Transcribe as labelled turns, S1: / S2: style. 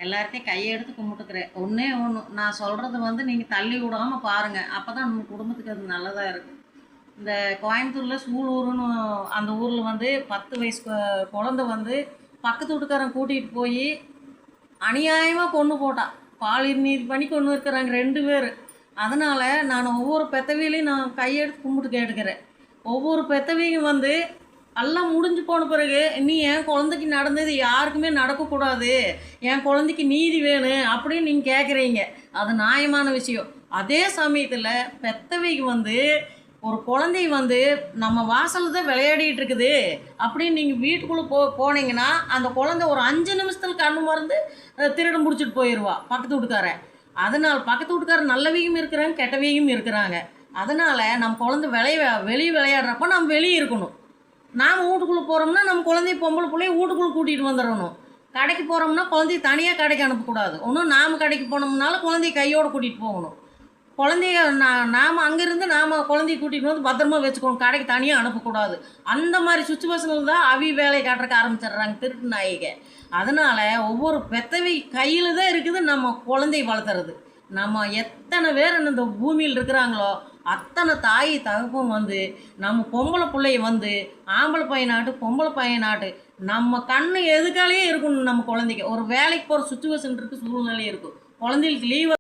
S1: எல்லார்ட்டையும் கையெடுத்து கும்பிட்டுக்கிறேன். ஒண்ணே ஒண்ணு நான் சொல்றது வந்து நீங்க தள்ளி விடாம பாருங்க. அப்பதான் நம்ம குடும்பத்துக்கு அது நல்லதா இருக்கும். இந்த கோயம்புத்தூர்ல சூலூருன்னு அந்த ஊர்ல வந்து 10 வயசு குழந்தை வந்து பக்கத்து வீட்டுக்காரன் கூட்டிகிட்டு போய் அநியாயமாக கொன்று போட்டான். பாலியல் நீதி பண்ணி கொண்டு இருக்கிறாங்க 2 பேர். அதனால் நான் ஒவ்வொரு பெத்தவியிலையும் நான் கையெடுத்து கும்பிட்டு கேட்டுக்கிறேன். ஒவ்வொரு பெத்தவியும் வந்து எல்லாம் முடிஞ்சு போன பிறகு நீ என் குழந்தைக்கு நடந்தது யாருக்குமே நடக்கக்கூடாது, என் குழந்தைக்கு நீதி வேணும் அப்படின்னு நீங்கள் கேட்குறீங்க. அது நியாயமான விஷயம். அதே சமயத்தில் பெத்தவைக்கு வந்து ஒரு குழந்தை வந்து நம்ம வாசலில் தான் விளையாடிட்டு இருக்குது அப்படின்னு நீங்கள் வீட்டுக்குள்ளே போனீங்கன்னா அந்த குழந்தை ஒரு 5 நிமிஷத்தில் கண்ணு மறந்து திருடம் பிடிச்சிட்டு போயிடுவா பக்கத்து வீட்டுக்காரன். அதனால் பக்கத்து வீட்டுக்காரன் நல்லவையும் இருக்கிறாங்க, கெட்டவையும் இருக்கிறாங்க. அதனால் நம்ம குழந்தை வெளியே விளையாடுறப்ப நம்ம வெளியே இருக்கணும். நாம் வீட்டுக்குள்ளே போகிறோம்னா நம்ம குழந்தைய பொம்பளை பிள்ளைய வீட்டுக்குள்ளே கூட்டிகிட்டு வந்துடணும். கடைக்கு போகிறோம்னா குழந்தைய தனியாக கடைக்கு அனுப்பக்கூடாது. ஒன்றும் நாம் கடைக்கு போனோம்னாலும் குழந்தைய கையோடு கூட்டிகிட்டு போகணும். குழந்தைய நாம் அங்கேருந்து நாம் குழந்தைய கூட்டிகிட்டு வந்து பத்திரமா வச்சுக்கணும். கடைக்கு தனியாக அனுப்பக்கூடாது. அந்த மாதிரி சுச்சுவேஷனில் தான் வேலையை காட்டுறக்க ஆரம்பிச்சிடுறாங்க திருட்டு நாயிக. அதனால் ஒவ்வொரு பெத்தவை கையில் தான் இருக்குது நம்ம குழந்தைய வளர்த்துறது. நம்ம எத்தனை பேர் இந்த பூமியில் இருக்கிறாங்களோ அத்தனை தாய் தகப்பும் வந்து நம்ம பொம்பளை பிள்ளைய வந்து ஆம்பளை பையனாட்டு பொம்பளை பையனாட்டு நம்ம கண்ணு எதுக்காலேயே இருக்கணும். நம்ம குழந்தைக்கு ஒரு வேலைக்கு போகிற சுச்சுவேஷன் இருக்குது, சூழ்நிலையும் இருக்கும். குழந்தைகளுக்கு லீவ்